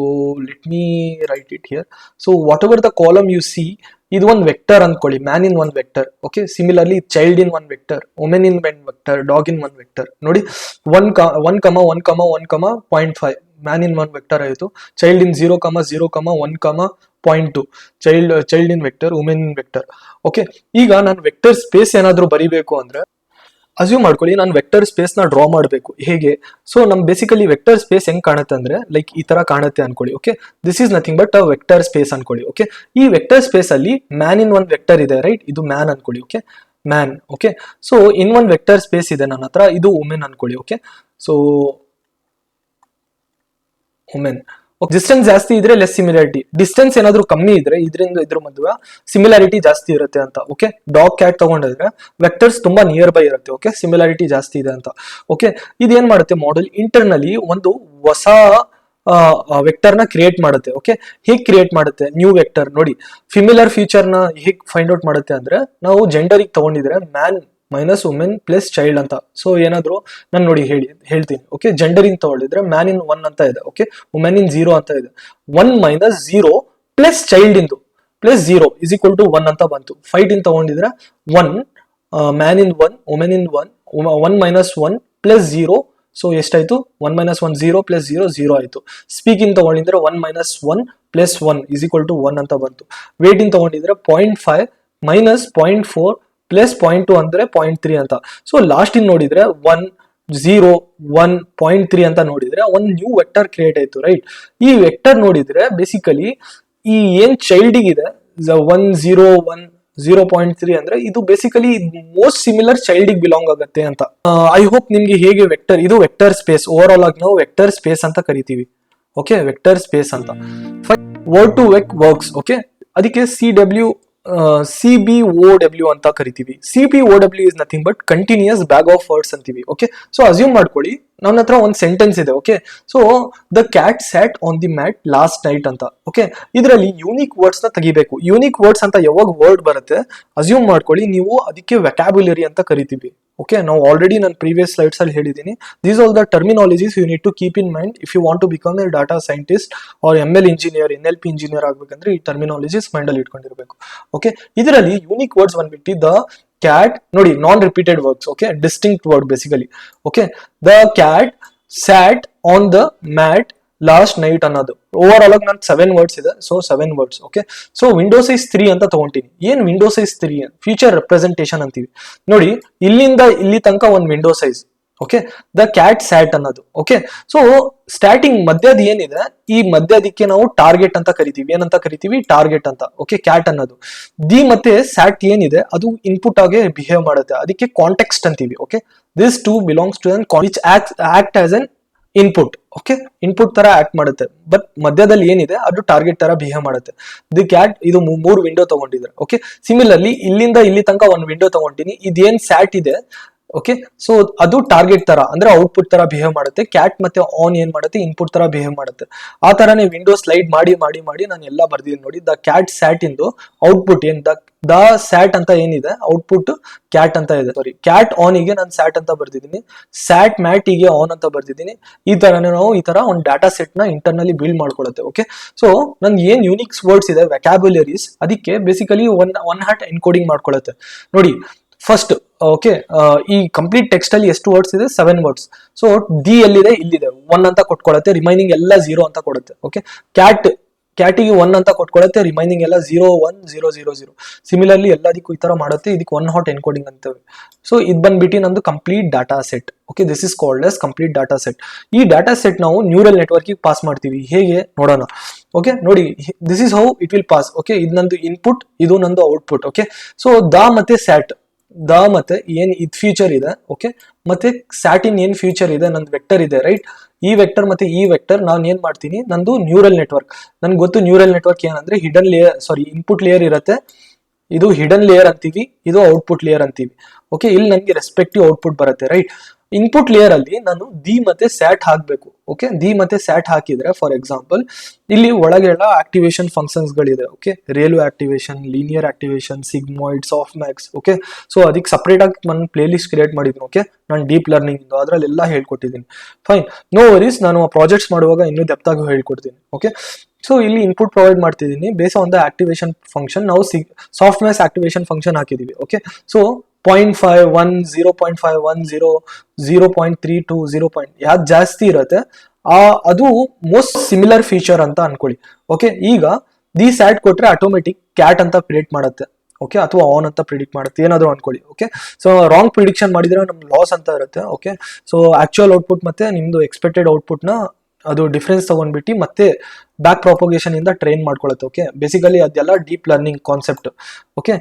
let me right it here. So what ever the column U C, ಇದು ಒಂದು ವೆಕ್ಟರ್ ಅನ್ಕೊಳ್ಳಿ, man in 1 vector. Okay, similarly child in 1 vector, women in 1 vector, dog in 1 vector. ನೋಡಿ 1,1,1,0.5 ಮ್ಯಾನ್ ಇನ್ 1 ವೆಕ್ಟರ್ ಆಯಿತು. Child in 0,0,1,0.2 child in vector, women in vector. Okay, ಈಗ ನಾನು ವೆಕ್ಟರ್ ಸ್ಪೇಸ್ ಏನಾದ್ರೂ ಬರಿಬೇಕು ಅಂದ್ರೆ ಅಸ್ಯೂಮ್ ಮಾಡ್ಕೊಳ್ಳಿ ನಾನು ವೆಕ್ಟರ್ ಸ್ಪೇಸ್ ನ ಡ್ರಾ ಮಾಡಬೇಕು. ಹೇಗೆ, ಸೊ ನಮ್ ಬೇಸಿಕಲಿ ವೆಕ್ಟರ್ ಸ್ಪೇಸ್ ಹೆಂಗ್ ಕಾಣುತ್ತೆ ಅಂದ್ರೆ ಲೈಕ್ ಈ ತರ ಕಾಣುತ್ತೆ ಅನ್ಕೊಳ್ಳಿ. Okay, this is nothing but a vector space ಅನ್ಕೊಳ್ಳಿ. ಓಕೆ, ಈ ವೆಕ್ಟರ್ ಸ್ಪೇಸ್ ಅಲ್ಲಿ ಮ್ಯಾನ್ ಇನ್ 1 ವೆಕ್ಟರ್ ಇದೆ ರೈಟ್, ಇದು ಮ್ಯಾನ್ ಅನ್ಕೊಳ್ಳಿ. Okay, man. Okay, so in 1 vector space ಇದೆ ನನ್ನ ಹತ್ರ, ಇದು ವುಮೆನ್ ಅನ್ಕೊಳ್ಳಿ. Okay, so women. ಡಿಸ್ಟೆನ್ಸ್ ಜಾಸ್ತಿ ಇದ್ರೆ ಲೆಸ್ ಸಿಮಿಲಾರಿಟಿ, ಡಿಸ್ಟೆನ್ಸ್ ಏನಾದ್ರೂ ಕಮ್ಮಿ ಇದ್ರೆ ಇದರಿಂದ ಇದ್ರ ಮಧ್ಯ ಸಿಮಿಲಾರಿಟಿ ಜಾಸ್ತಿ ಇರುತ್ತೆ ಅಂತ. ಓಕೆ, ಡಾಗ್ ಕ್ಯಾಟ್ ತಗೊಂಡಿದ್ರೆ ವೆಕ್ಟರ್ಸ್ ತುಂಬಾ ನಿಯರ್ ಬೈ ಇರುತ್ತೆ. ಓಕೆ, ಸಿಮಿಲಾರಿಟಿ ಜಾಸ್ತಿ ಇದೆ ಅಂತ. ಓಕೆ, ಇದೇನ್ ಮಾಡುತ್ತೆ ಮಾಡೆಲ್ ಇಂಟರ್ನಲಿ ಒಂದು ಹೊಸ ವೆಕ್ಟರ್ ನ ಕ್ರಿಯೇಟ್ ಮಾಡುತ್ತೆ. ಓಕೆ, ಹೇಗ್ ಕ್ರಿಯೇಟ್ ಮಾಡುತ್ತೆ, ನ್ಯೂ ವೆಕ್ಟರ್. ನೋಡಿ ಫಿಮಿಲರ್ ಫ್ಯೂಚರ್ ನ ಹೇಗ್ ಫೈಂಡ್ ಔಟ್ ಮಾಡುತ್ತೆ ಅಂದ್ರೆ, ನಾವು ಜೆಂಡರಿಗೆ ತಗೊಂಡಿದ್ರೆ man minus women plus child ಅಂತ. ಸೊ ಏನಾದ್ರು ನಾನು ನೋಡಿ ಹೇಳ್ತೀನಿ. ಓಕೆ, ಜೆಂಡರ್ ಇನ್ ತಗೊಂಡಿದ್ರೆ ಮ್ಯಾನ್ ಇನ್ 1 ಅಂತ ಇದೆ. ಓಕೆ, ವುಮೆನ್ ಇನ್ 0 ಅಂತ ಇದೆ. 1 ಮೈನಸ್ 0 ಪ್ಲಸ್ ಚೈಲ್ಡ್ ಇಂದು ಪ್ಲಸ್ 0 ಇಸ್ ಈಕ್ವಲ್ ಟು 1 ಅಂತ ಬಂತು. ಫೈಟ್ ಇನ್ ತಗೊಂಡಿದ್ರೆ 1 man in 1, women in 1, 1 minus 1 plus 0, so ಎಷ್ಟಾಯ್ತು 1 ಮೈನಸ್ 1 0 ಪ್ಲಸ್ 0 0 ಆಯ್ತು. ಸ್ಪೀಕ್ ಇನ್ ತಗೊಂಡಿದ್ರೆ 1 minus 1 plus 1 is equal to 1 ಅಂತ ಬಂತು. ವೇಟ್ ಇನ್ ತಗೊಂಡಿದ್ರೆ 0.5 ಮೈನಸ್ 0.4 ಪ್ಲಸ್ 0.2 ಅಂದ್ರೆ 0.3 ಅಂತ. ಸೊ ಲಾಸ್ಟ್ ಇನ್ ನೋಡಿದ್ರೆ 1 0 1 0.3 ಅಂತ ನೋಡಿದ್ರೆ ಒಂದು ನ್ಯೂ ವೆಕ್ಟರ್ ಕ್ರಿಯೇಟ್ ಆಯ್ತು ರೈಟ್. ಈ ವೆಕ್ಟರ್ ನೋಡಿದ್ರೆ ಬೇಸಿಕಲಿ ಈ ಏನ್ ಚೈಲ್ಡ್ ಇದೆ 1 0 1 0.3 ಅಂದ್ರೆ ಇದು basically most similar child belong ಆಗುತ್ತೆ ಅಂತ. ಐ ಹೋಪ್ ನಿಮ್ಗೆ ಹೇಗೆ ವೆಕ್ಟರ್, ಇದು ವೆಕ್ಟರ್ ಸ್ಪೇಸ್ ಓವರ್ ಆಲ್ ಆಗಿ ನಾವು ವೆಕ್ಟರ್ ಸ್ಪೇಸ್ ಅಂತ ಕರಿತೀವಿ. ಓಕೆ, ವೆಕ್ಟರ್ ಸ್ಪೇಸ್ ಅಂತ. Word to vec works. Okay, ಅದಕ್ಕೆ CBOW ಅಂತ ಕರಿತೀವಿ. CBOW is nothing but continuous bag of words ಅಂತೀವಿ. ಓಕೆ, ಸೊ ಅಸ್ಯೂಮ್ ಮಾಡ್ಕೊಳ್ಳಿ ನನ್ನ ಹತ್ರ ಒಂದು ಸೆಂಟೆನ್ಸ್ ಇದೆ. Okay, so the cat sat on the mat last night ಅಂತ. ಓಕೆ, ಇದರಲ್ಲಿ ಯೂನಿಕ್ ವರ್ಡ್ಸ್ ನ ತೆಗಿಬೇಕು. ಯೂನಿಕ್ ವರ್ಡ್ಸ್ ಅಂತ ಯಾವಾಗ ವರ್ಡ್ ಬರುತ್ತೆ ಅಸ್ಯೂಮ್ ಮಾಡ್ಕೊಳ್ಳಿ ನೀವು ಅದಕ್ಕೆ ವ್ಯಾಕ್ಯಾಬ್ಯುಲರಿ ಅಂತ ಕರಿತೀವಿ. ಓಕೆ, ನಾವು ಆಲ್ರೆಡಿ ನಾನು ಪ್ರೀವಿಯಸ್ ಸ್ಲೈಡ್ಸ್ ಅಲ್ಲಿ ಹೇಳಿದ್ದೀನಿ. These all the terminologies you need to keep in mind if you want to become a data scientist or ML engineer NLP engineer ಆಗ್ಬೇಕಂದ್ರೆ ಈ ಟರ್ಮಿನಾಲಜೀಸ್ ಮೈಂಡ್ ಅಲ್ಲಿ ಇಟ್ಕೊಂಡಿರ್ಬೇಕು. ಓಕೆ, ಇದರಲ್ಲಿ ಯೂನಿಕ್ ವರ್ಡ್ಸ್ ಬಂದ್ಬಿಟ್ಟು ದ ಕ್ಯಾಟ್, ನೋಡಿ non repeated words. Okay, distinct word basically. Okay, the cat sat on the mat last night ಅನ್ನೋದು ಓವರ್ ಆಲ್ ಆಗಿ ನಾನು 7 ವರ್ಡ್ಸ್ ಇದೆ. So 7 words. Okay, so window size 3 ಅಂತ ತಗೊಂತೀನಿ. ಏನ್ ವಿಂಡೋ ಸೈಜ್ 3? ಫ್ಯೂಚರ್ ರೆಪ್ರೆಸೆಂಟೇಷನ್ ಅಂತೀವಿ. ನೋಡಿ ಇಲ್ಲಿಂದ ಇಲ್ಲಿ ತನಕ ಒಂದು window size okay, the cat sat ಅನ್ನೋದು. ಓಕೆ, ಸೊ ಸ್ಟಾರ್ಟಿಂಗ್ ಮಧ್ಯದ ಏನಿದೆ, ಈ ಮಧ್ಯದಕ್ಕೆ ನಾವು ಟಾರ್ಗೆಟ್ ಅಂತ ಕರಿತೀವಿ. ಏನಂತ ಕರಿತೀವಿ? ಟಾರ್ಗೆಟ್ ಅಂತ. ಓಕೆ, ಕ್ಯಾಟ್ ಅನ್ನೋದು. ದಿ ಮತ್ತೆ ಸ್ಯಾಟ್ ಏನಿದೆ ಅದು ಇನ್ಪುಟ್ ಆಗಿ ಬಿಹೇವ್ ಮಾಡುತ್ತೆ, ಅದಕ್ಕೆ ಕಾಂಟೆಕ್ಸ್ಟ್ ಅಂತೀವಿ. Okay, this to belongs to an which act as an input. Okay, input ತರ ಆಕ್ಟ್ ಮಾಡುತ್ತೆ, ಬಟ್ ಮಧ್ಯದಲ್ಲಿ ಏನಿದೆ ಅದು ಟಾರ್ಗೆಟ್ ತರ ಬಿಹೇವ್ ಮಾಡುತ್ತೆ. ದಿ ಕ್ಯಾಟ್ ಇದು 3 ವಿಂಡೋ ತಗೊಂಡಿದ್ರೆ. ಓಕೆ, ಸಿಮಿಲರ್ಲಿ ಇಲ್ಲಿಂದ ಇಲ್ಲಿ ತನಕ ಒಂದು ವಿಂಡೋ ತಗೊಂಡಿನಿ. ಇದೇನ್ ಸ್ಯಾಟ್ ಇದೆ, ಓಕೆ, ಸೊ ಅದು ಟಾರ್ಗೆಟ್ ತರ ಅಂದ್ರೆ ಔಟ್ಪುಟ್ ತರ ಬಿಹೇವ್ ಮಾಡುತ್ತೆ. ಕ್ಯಾಟ್ ಮತ್ತೆ ಆನ್ ಏನ್ ಮಾಡುತ್ತೆ? ಇನ್ಪುಟ್ ತರ ಬಿಹೇವ್ ಮಾಡುತ್ತೆ. ಆ ತರನೇ ವಿಂಡೋ ಸ್ಲೈಡ್ ಮಾಡಿ ಮಾಡಿ ಮಾಡಿ ನಾನು ಎಲ್ಲ ಬರ್ದಿದ್ದೀನಿ ನೋಡಿ. ದ ಕ್ಯಾಟ್ ಸ್ಯಾಟ್ ಇಂದು ಔಟ್ಪುಟ್ ಏನ್ ದ ಸ್ಯಾಟ್ ಅಂತ ಏನಿದೆ, ಔಟ್ಪುಟ್ ಕ್ಯಾಟ್ ಅಂತ ಇದೆ. ಸಾರಿ, ಕ್ಯಾಟ್ ಆನ್ ಗೆ ನಾನು ಸ್ಯಾಟ್ ಅಂತ ಬರ್ದಿದ್ದೀನಿ, ಸ್ಯಾಟ್ ಮ್ಯಾಟ್ ಗೆ ಆನ್ ಅಂತ ಬರ್ದಿದ್ದೀನಿ. ಈ ತರನೇ ನಾವು ಈ ತರ ಒಂದು ಡಾಟಾ ಸೆಟ್ ನ ಇಂಟರ್ನಲಿ ಬಿಲ್ಡ್ ಮಾಡ್ಕೊಳ್ಳುತ್ತೆ. ಓಕೆ, ಸೊ ನನ್ ಏನ್ ಯೂನಿಕ್ಸ್ ವರ್ಡ್ಸ್ ಇದೆ, ವ್ಯಾಕ್ಯಾಬ್ಯುಲರೀಸ್, ಅದಕ್ಕೆ ಬೇಸಿಕಲಿ ಒನ್ ಹಾಟ್ ಎನ್ಕೋಡಿಂಗ್ ಮಾಡ್ಕೊಳ್ಳುತ್ತೆ ನೋಡಿ. ಫಸ್ಟ್ ಓಕೆ, ಈ ಕಂಪ್ಲೀಟ್ ಟೆಕ್ಸ್ಟ್ ಅಲ್ಲಿ ಎಷ್ಟು ವರ್ಡ್ಸ್ ಇದೆ? 7 ವರ್ಡ್ಸ್. ಸೊ ಡಿ ಎಲ್ಲಿದೆ? ಇಲ್ಲಿದೆ, 1 ಅಂತ ಕೊಟ್ಕೊಳ್ಳುತ್ತೆ, ರಿಮೈನಿಂಗ್ ಎಲ್ಲ 0 ಅಂತ ಕೊಡುತ್ತೆ. ಓಕೆ, ಕ್ಯಾಟಿಗೆ 1 ಅಂತ ಕೊಟ್ಕೊಳ್ಳುತ್ತೆ, ರಿಮೈನಿಂಗ್ ಎಲ್ಲ 0 1 0 0 0. ಸಿಮಿಲರ್ಲಿ ಎಲ್ಲದಕ್ಕೂ ಈ ತರ ಮಾಡುತ್ತೆ. ಇದಕ್ಕೆ ಒನ್ ಹಾಟ್ ಎನ್ಕೋಡಿಂಗ್ ಅಂತೇವೆ. ಸೊ ಇದು ಬಂದ್ಬಿಟ್ಟು ನಮ್ದು complete data set. Okay, this is called as complete data set. ಈ ಡಾಟಾ ಸೆಟ್ ನಾವು ನ್ಯೂರಲ್ ನೆಟ್ವರ್ಕ್ ಪಾಸ್ ಮಾಡ್ತೀವಿ. ಹೇಗೆ ನೋಡೋಣ. ಓಕೆ, ನೋಡಿ, this is how it will pass. Okay, ಇದು ನಂದು ಇನ್ಪುಟ್, ಇದು ನಂದು ಔಟ್ಪುಟ್. ಓಕೆ, ಸೊ ದ ಮತ್ತೆ ಸ್ಯಾಟ್, ದ ಮತ್ತೆ ಏನ್ ಇದ್ ಫ್ಯೂಚರ್ ಇದೆ. ಓಕೆ, ಮತ್ತೆ ಸ್ಯಾಟಿನ್ ಏನ್ ಫ್ಯೂಚರ್ ಇದೆ, ನಂದು ವೆಕ್ಟರ್ ಇದೆ ರೈಟ್. ಈ ವೆಕ್ಟರ್ ಮತ್ತೆ ಈ ವೆಕ್ಟರ್ ನಾನು ಏನ್ ಮಾಡ್ತೀನಿ, ನಂದು ನ್ಯೂರಲ್ ನೆಟ್ವರ್ಕ್. ನನ್ಗೆ ಗೊತ್ತು ನ್ಯೂರಲ್ ನೆಟ್ವರ್ಕ್ ಏನಂದ್ರೆ ಹಿಡನ್ ಲೇಯರ್, ಸಾರಿ ಇನ್ಪುಟ್ ಲೇಯರ್ ಇರುತ್ತೆ, ಇದು ಹಿಡನ್ ಲೇಯರ್ ಅಂತೀವಿ, ಇದು ಔಟ್ಪುಟ್ ಲೇಯರ್ ಅಂತೀವಿ. ಓಕೆ, ಇಲ್ಲಿ ನನಗೆ ರೆಸ್ಪೆಕ್ಟಿವ್ ಔಟ್ಪುಟ್ ಬರುತ್ತೆ ರೈಟ್. ಇನ್ಪುಟ್ ಲೇಯರ್ ಅಲ್ಲಿ ನಾನು ದಿ ಮತ್ತೆ ಸ್ಯಾಟ್ ಹಾಕ್ಬೇಕು. ಓಕೆ, ದಿ ಮತ್ತೆ ಸ್ಯಾಟ್ ಹಾಕಿದ್ರೆ ಫಾರ್ ಎಕ್ಸಾಂಪಲ್ ಇಲ್ಲಿ ಒಳಗೆಲ್ಲ ಆಕ್ಟಿವೇಶನ್ ಫಂಕ್ಷನ್ಸ್ ಗಳಿದೆ. Okay, ReLU activation, linear activation, sigmoid, softmax. Okay, so ಅದಕ್ಕೆ ಸಪರೇಟ್ ಆಗಿ ನಾನು ಪ್ಲೇ ಲಿಸ್ಟ್ ಕ್ರಿಯೇಟ್ ಮಾಡಿದ್ದೀನಿ. ಓಕೆ, ನಾನು ಡೀಪ್ ಲರ್ನಿಂಗ್ ಇಂದು ಅದ್ರಲ್ಲೆಲ್ಲ ಹೇಳ್ಕೊಟ್ಟಿದ್ದೀನಿ. ಫೈನ್, ನೋ ವರೀಸ್, ನಾನು ಪ್ರಾಜೆಕ್ಟ್ಸ್ ಮಾಡುವಾಗ ಇನ್ನೂ ಡೆಪ್ತ್ ಆಗಿ ಹೇಳ್ಕೊಡ್ತೀನಿ. ಓಕೆ, ಸೊ ಇಲ್ಲಿ ಇನ್ಪುಟ್ ಪ್ರೊವೈಡ್ ಮಾಡ್ತಿದ್ದೀನಿ base on the activation function. ನಾವು ಸಾಫ್ಟ್ ಮ್ಯಾಕ್ಸ್ ಆಕ್ಟಿವೇಶನ್ ಫಂಕ್ಷನ್ ಹಾಕಿದೀವಿ. Okay, so 0.51 0.51 0.32 0. ಯಾವ್ದು ಜಾಸ್ತಿ ಇರುತ್ತೆ ಅದು ಮೋಸ್ಟ್ ಸಿಮಿಲರ್ ಫೀಚರ್ ಅಂತ ಅನ್ಕೊಳ್ಳಿ. ಓಕೆ, ಈಗ ದಿ ಸ್ಯಾಟ್ ಕೊಟ್ರೆ ಆಟೋಮೆಟಿಕ್ ಕ್ಯಾಟ್ ಅಂತ ಪ್ರಿಡಿಕ್ಟ್ ಮಾಡುತ್ತೆ. ಓಕೆ, ಅಥವಾ ಆನ್ ಅಂತ ಪ್ರಿಡಿಕ್ಟ್ ಮಾಡುತ್ತೆ, ಏನಾದ್ರು ಅನ್ಕೊಳ್ಳಿ. ಓಕೆ, ಸೊ ರಾಂಗ್ ಪ್ರಿಡಿಕ್ಷನ್ ಮಾಡಿದ್ರೆ ನಮ್ಗೆ ಲಾಸ್ ಅಂತ ಇರುತ್ತೆ. ಓಕೆ, ಸೊ ಆಕ್ಚುಯಲ್ ಔಟ್ಪುಟ್ ಮತ್ತೆ ನಿಮ್ದು ಎಕ್ಸ್ಪೆಕ್ಟೆಡ್ ಔಟ್ಪುಟ್ ನ ಅದು ಡಿಫ್ರೆನ್ಸ್ ತಗೊಂಡ್ಬಿಟ್ಟು ಮತ್ತೆ ಬ್ಯಾಕ್ ಪ್ರಾಪಗೇಷನ್ ಇಂದ ಟ್ರೈನ್ ಮಾಡ್ಕೊಳುತ್ತೆ. ಓಕೆ, ಬೇಸಿಕಲಿ ಅದೆಲ್ಲ ಡೀಪ್ ಲರ್ನಿಂಗ್ ಕಾನ್ಸೆಪ್ಟ್. ಓಕೆ,